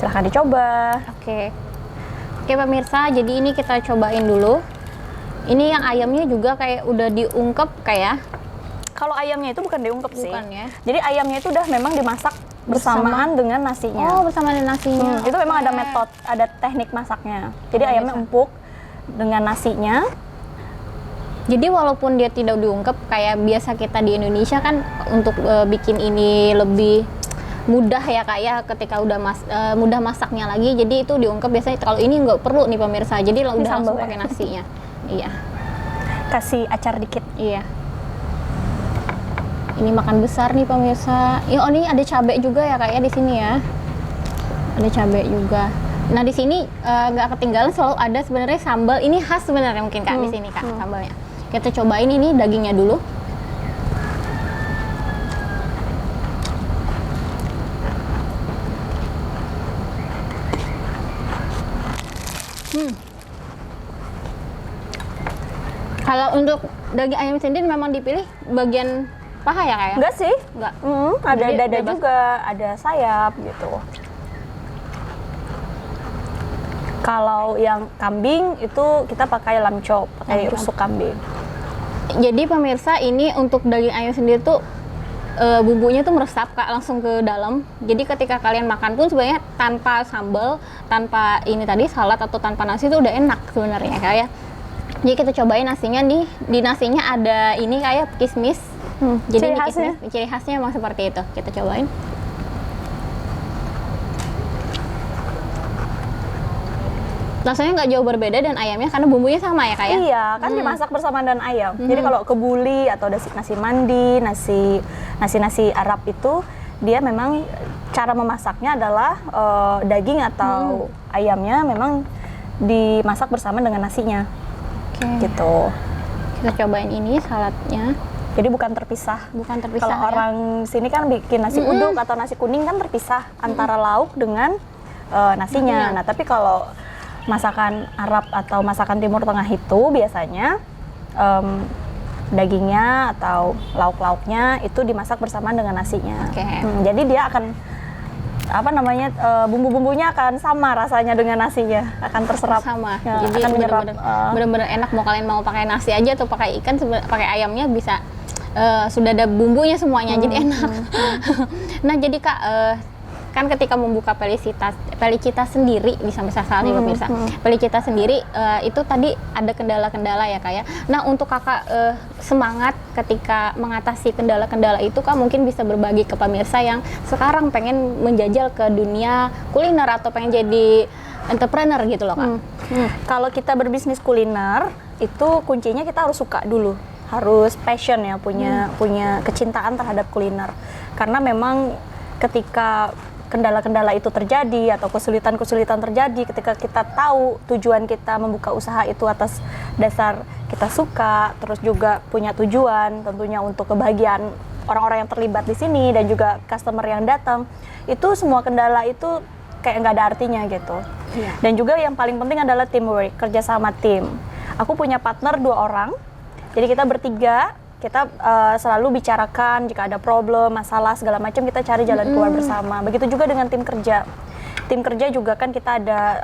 Silahkan dicoba. Oke. Oke pemirsa, jadi ini kita cobain dulu. Ini yang ayamnya juga kayak udah diungkep kayak. Kalau ayamnya itu bukan diungkep sih. Bukan ya. Jadi ayamnya itu udah memang dimasak bersamaan dengan nasinya. Oh, bersama dengan nasinya. Itu memang ada metode, ada teknik masaknya. Jadi ayamnya empuk dengan nasinya. Jadi walaupun dia tidak diungkep kayak biasa kita di Indonesia kan untuk bikin ini lebih mudah ya Kak ya, ketika udah mudah masaknya lagi, jadi itu diungkep biasanya. Kalau ini nggak perlu nih pemirsa, jadi udah langsung pakai nasinya. Iya. Kasih acar dikit. Iya. Ini makan besar nih pemirsa. Oh ini ada cabai juga ya Kak ya di sini ya. Ada cabai juga. Nah di sini nggak ketinggalan, selalu ada sebenarnya sambal. Ini khas sebenarnya mungkin Kak di sini Kak sambalnya. Kita cobain ini dagingnya dulu. Kalau untuk daging ayam sendiri memang dipilih bagian paha ya kayak? Enggak sih. Enggak. Ada Jadi dada bebas. juga, ada sayap gitu. Kalau yang kambing itu kita pakai lamb chop, pakai rusuk kambing. Jadi pemirsa, ini untuk daging ayam sendiri tuh bumbunya tuh meresap Kak langsung ke dalam. Jadi ketika kalian makan pun sebenarnya tanpa sambal, tanpa ini tadi salad atau tanpa nasi itu udah enak sebenarnya Kak ya. Jadi kita cobain nasinya nih. Di nasinya ada ini kayak kismis. Jadi Ciri ini khasnya? kismis, ciri khasnya emang seperti itu. Kita cobain. Rasanya nggak jauh berbeda dan ayamnya karena bumbunya sama ya Kak ya? Iya, kan dimasak bersama dengan ayam. Jadi kalau kebuli atau nasi mandi, nasi Arab itu dia memang cara memasaknya adalah daging atau ayamnya memang dimasak bersama dengan nasinya. Gitu. Kita cobain ini saladnya. Jadi bukan terpisah. Bukan terpisah. Kalau orang sini kan bikin nasi uduk atau nasi kuning kan terpisah antara lauk dengan nasinya. Nah, tapi kalau masakan Arab atau masakan Timur Tengah itu biasanya dagingnya atau lauk-lauknya itu dimasak bersama dengan nasinya. Jadi dia akan bumbu-bumbunya akan sama rasanya dengan nasinya, akan terserap sama. Ya, jadi akan menyerap. Bener-bener enak, mau kalian mau pakai nasi aja atau pakai ikan, pakai ayamnya bisa, sudah ada bumbunya semuanya, jadi enak. Nah jadi Kak, kan ketika membuka Felicita sendiri di salah nih pemirsa, Felicita sendiri itu tadi ada kendala-kendala ya Kak ya. Nah untuk Kakak semangat ketika mengatasi kendala-kendala itu Kak, mungkin bisa berbagi ke pemirsa yang sekarang pengen menjajal ke dunia kuliner atau pengen jadi entrepreneur gitu loh Kak. Kalau kita berbisnis kuliner itu kuncinya kita harus suka dulu, harus passion ya, punya kecintaan terhadap kuliner. Karena memang ketika kendala-kendala itu terjadi atau kesulitan-kesulitan terjadi, ketika kita tahu tujuan kita membuka usaha itu atas dasar kita suka, terus juga punya tujuan tentunya untuk kebahagiaan orang-orang yang terlibat di sini dan juga customer yang datang, itu semua kendala itu kayak nggak ada artinya gitu. Dan juga yang paling penting adalah teamwork, kerja sama tim. Aku punya partner 2 orang, jadi kita bertiga. Kita selalu bicarakan jika ada problem, masalah, segala macam, kita cari jalan keluar bersama. Begitu juga dengan tim kerja. Tim kerja juga kan kita ada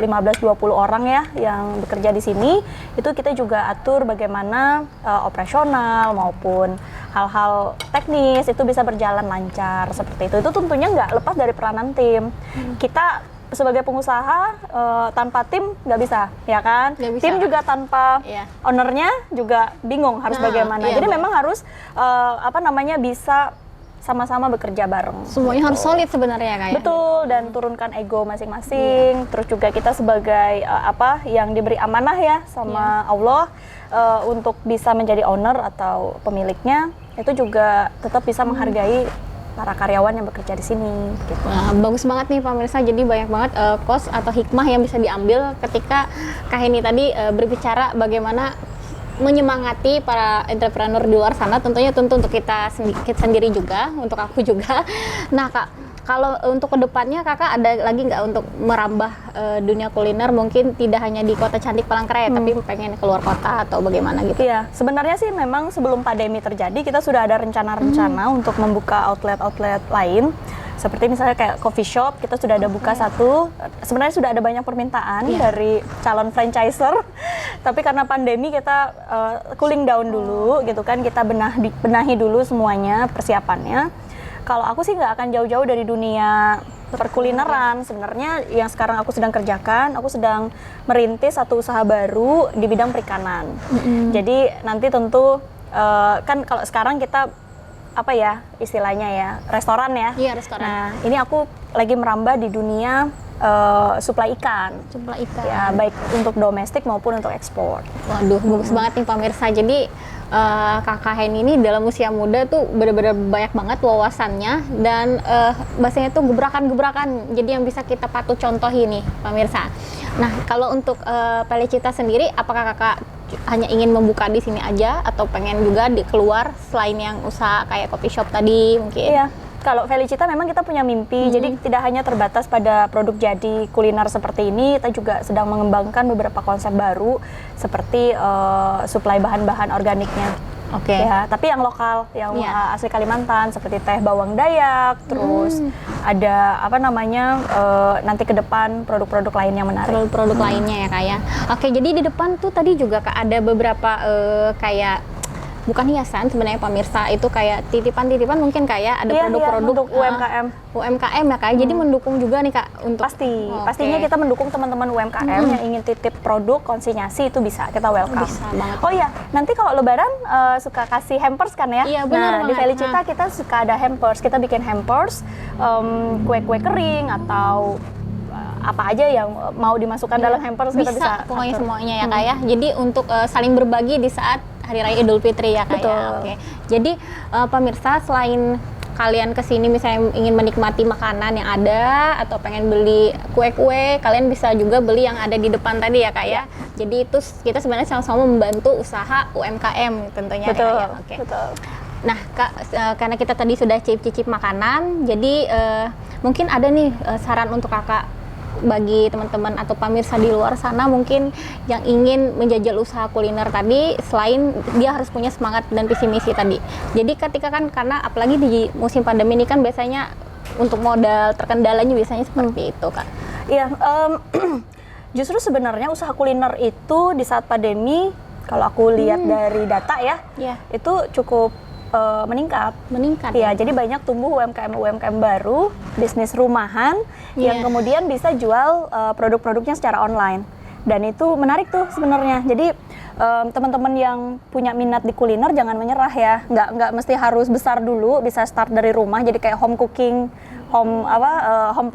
15-20 orang ya yang bekerja di sini. Itu kita juga atur bagaimana operasional maupun hal-hal teknis itu bisa berjalan lancar seperti itu. Itu tentunya nggak lepas dari peranan tim. Kita sebagai pengusaha tanpa tim nggak bisa, ya kan? Nggak bisa. Tim juga tanpa ownernya juga bingung harus bagaimana. Jadi memang harus bisa sama-sama bekerja bareng. Semuanya harus solid sebenarnya Kak ya? Betul, dan turunkan ego masing-masing. Terus juga kita sebagai yang diberi amanah ya sama Allah untuk bisa menjadi owner atau pemiliknya, itu juga tetap bisa menghargai para karyawan yang bekerja di sini gitu. Nah, bagus banget nih pemirsa, jadi banyak banget cost atau hikmah yang bisa diambil ketika Kak Heni tadi berbicara bagaimana menyemangati para entrepreneur di luar sana, tentunya untuk kita sendiri juga, untuk aku juga. Nah Kak, kalau untuk kedepannya Kakak ada lagi nggak untuk merambah dunia kuliner, mungkin tidak hanya di kota cantik Palangkaraya, tapi pengen keluar kota atau bagaimana gitu? Iya, sebenarnya sih memang sebelum pandemi terjadi kita sudah ada rencana-rencana untuk membuka outlet-outlet lain. Seperti misalnya kayak coffee shop, kita sudah ada buka satu. Sebenarnya sudah ada banyak permintaan dari calon franchiser, tapi karena pandemi kita cooling down dulu, gitu kan. Kita benahi dulu semuanya persiapannya. Kalau aku sih nggak akan jauh-jauh dari dunia perkulineran. Sebenarnya yang sekarang aku sedang kerjakan, aku sedang merintis satu usaha baru di bidang perikanan. Jadi nanti tentu kan kalau sekarang kita apa ya istilahnya ya, restoran ya. Iya, restoran. Nah, ini aku lagi merambah di dunia suplai ikan. Suplai ikan. Ya, baik untuk domestik maupun untuk ekspor. Waduh, bagus banget nih pemirsa. Jadi Kakak Hen ini dalam usia muda tuh benar-benar banyak banget wawasannya dan bahasanya tuh gebrakan-gebrakan. Jadi yang bisa kita patut contohi nih pemirsa. Nah, kalau untuk Felicita sendiri, apakah kakak hanya ingin membuka di sini aja atau pengen juga keluar selain yang usaha kayak coffee shop tadi mungkin? Iya. Kalau Felicita memang kita punya mimpi, jadi tidak hanya terbatas pada produk jadi kuliner seperti ini, kita juga sedang mengembangkan beberapa konsep baru seperti suplai bahan-bahan organiknya. Oke. Ya, tapi yang lokal, yang asli Kalimantan seperti teh bawang Dayak, terus ada apa namanya nanti ke depan produk-produk lain yang menarik. Produk-produk lainnya ya Kak ya. Oke, jadi di depan tuh tadi juga Kak ada beberapa kayak bukan hiasan sebenarnya pemirsa, itu kayak titipan-titipan mungkin kayak ada produk-produk untuk UMKM. UMKM ya Kak. Jadi mendukung juga nih Kak untuk pastinya kita mendukung teman-teman UMKM yang ingin titip produk konsinyasi, itu bisa, kita welcome. Bisa banget. Oh iya, nanti kalau lebaran suka kasih hampers kan ya? Iya, benar Nah, di banget. Felicita kita suka ada hampers. Kita bikin hampers kue-kue kering atau apa aja yang mau dimasukkan dalam hampers, kita bisa pokoknya atur. semuanya ya Kak ya. Jadi untuk saling berbagi di saat Hari Raya Idul Fitri ya Kak ya. Betul. Oke. Jadi pemirsa, selain kalian kesini misalnya ingin menikmati makanan yang ada atau pengen beli kue-kue, kalian bisa juga beli yang ada di depan tadi ya Kak ya. Jadi itu kita sebenarnya sama-sama membantu usaha UMKM tentunya. Betul. Ya, Kak, ya. Oke. Betul. Nah Kak, karena kita tadi sudah cicip-cicip makanan, jadi mungkin ada nih saran untuk Kakak bagi teman-teman atau pemirsa di luar sana mungkin yang ingin menjajal usaha kuliner tadi, selain dia harus punya semangat dan visi misi tadi. Jadi ketika kan, karena apalagi di musim pandemi ini kan biasanya untuk modal terkendalanya biasanya seperti itu Kak. Iya, justru sebenarnya usaha kuliner itu di saat pandemi, kalau aku lihat dari data ya, itu cukup meningkat. Iya, jadi banyak tumbuh UMKM baru, bisnis rumahan yang kemudian bisa jual produk-produknya secara online. Dan itu menarik tuh sebenarnya. Jadi teman-teman yang punya minat di kuliner jangan menyerah ya. Nggak mesti harus besar dulu, bisa start dari rumah. Jadi kayak home cooking, home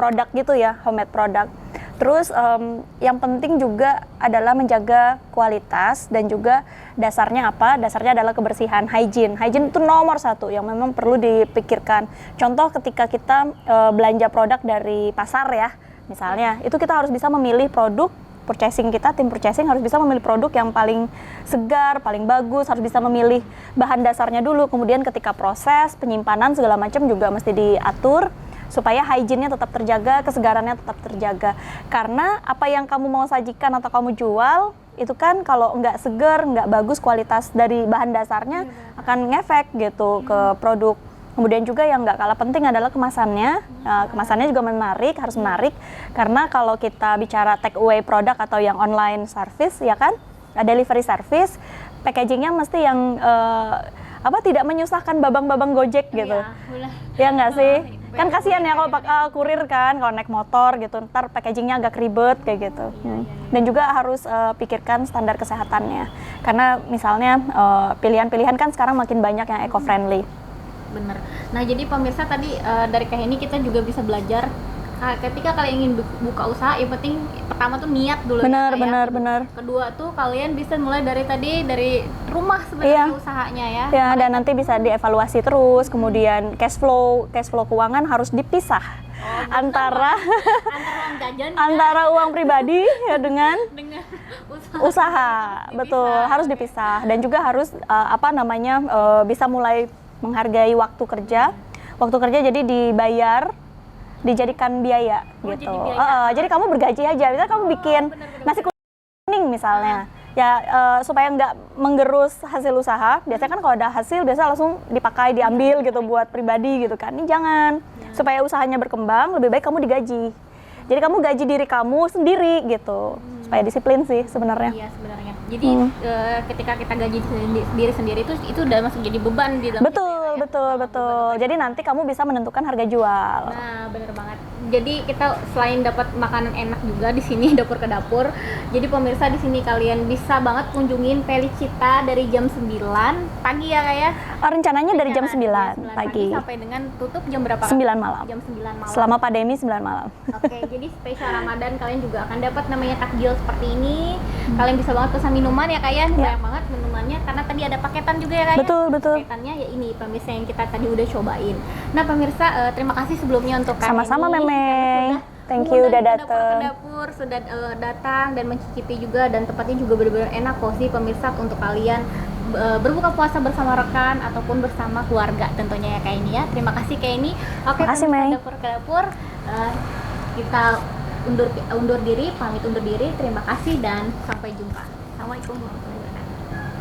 product gitu ya, homemade product. Terus yang penting juga adalah menjaga kualitas dan juga dasarnya apa? Dasarnya adalah kebersihan, hygiene. Hygiene itu nomor satu yang memang perlu dipikirkan. Contoh ketika kita belanja produk dari pasar ya, misalnya, itu kita harus bisa memilih produk purchasing kita, tim purchasing harus bisa memilih produk yang paling segar, paling bagus, harus bisa memilih bahan dasarnya dulu. Kemudian ketika proses, penyimpanan segala macam juga mesti diatur supaya hygiene-nya tetap terjaga, kesegarannya tetap terjaga. Karena apa yang kamu mau sajikan atau kamu jual, itu kan kalau nggak segar, nggak bagus kualitas dari bahan dasarnya, akan ngefek gitu ke produk. Kemudian juga yang nggak kalah penting adalah kemasannya. Kemasannya juga harus menarik. Karena kalau kita bicara take away produk atau yang online service, ya kan, delivery service, packagingnya mesti yang tidak menyusahkan babang-babang Gojek gitu. Ya nggak sih? Kan kasihan ya kalau kurir kan, kalau naik motor gitu, ntar packagingnya agak ribet kayak gitu. Dan juga harus pikirkan standar kesehatannya. Karena misalnya pilihan-pilihan kan sekarang makin banyak yang eco-friendly. Bener. Nah jadi pemirsa tadi dari Kak Heni kita juga bisa belajar ketika kalian ingin buka usaha, yang penting pertama tuh niat dulu. Benar. Kedua tuh kalian bisa mulai dari rumah sebenarnya usahanya ya. Ya, dan nanti bisa dievaluasi terus. Kemudian cash flow keuangan harus dipisah antara uang jajan antara uang pribadi ya dengan usaha. Dipisah. Betul, harus dipisah. Dan juga harus bisa mulai menghargai waktu kerja. Waktu kerja jadi dibayar, dijadikan biaya gitu. Jadi kamu bergaji aja. Misalnya kamu bikin nasi kuning misalnya. Ya supaya nggak menggerus hasil usaha. Biasanya kan kalau ada hasil biasa langsung dipakai, diambil gitu buat pribadi gitu kan. Ini jangan. Supaya usahanya berkembang, lebih baik kamu digaji. Jadi kamu gaji diri kamu sendiri gitu. Supaya disiplin sih sebenarnya. Iya sebenarnya. Jadi ketika kita gaji diri sendiri itu udah masuk jadi beban di dalam Betul, kita, ya? betul, betul. Jadi nanti kamu bisa menentukan harga jual. Nah, bener banget. Jadi kita selain dapat makanan enak juga di sini dapur ke dapur. Jadi pemirsa di sini kalian bisa banget kunjungin Felicita dari jam 9 pagi ya Kak ya. Rencananya dari jam 9 9 pagi. sampai dengan tutup jam berapa? 9 malam. Jam 9 malam. Selama pandemi 9 malam. Oke, jadi spesial Ramadan kalian juga akan dapat namanya takjil seperti ini. Kalian bisa banget pesan minuman ya Kak ya. Banyak banget minumannya karena tadi ada paketan juga ya Kak ya. Betul, betul. Paketannya ya ini pemirsa yang kita tadi udah cobain. Nah, pemirsa terima kasih sebelumnya untuk Kak Sama-sama, Neni. Meme. Thank Mengundang you udah ke datang. dapur sudah datang dan mencicipi juga, dan tempatnya juga benar-benar enak kok sih pemirsa untuk kalian berbuka puasa bersama rekan ataupun bersama keluarga tentunya ya Kak ini ya. Terima kasih Kak ini. Oke, Makasih, pemirsa Mei. dapur ke dapur kita undur diri, pamit undur diri. Terima kasih dan sampai jumpa. Assalamualaikum warahmatullahi wabarakatuh.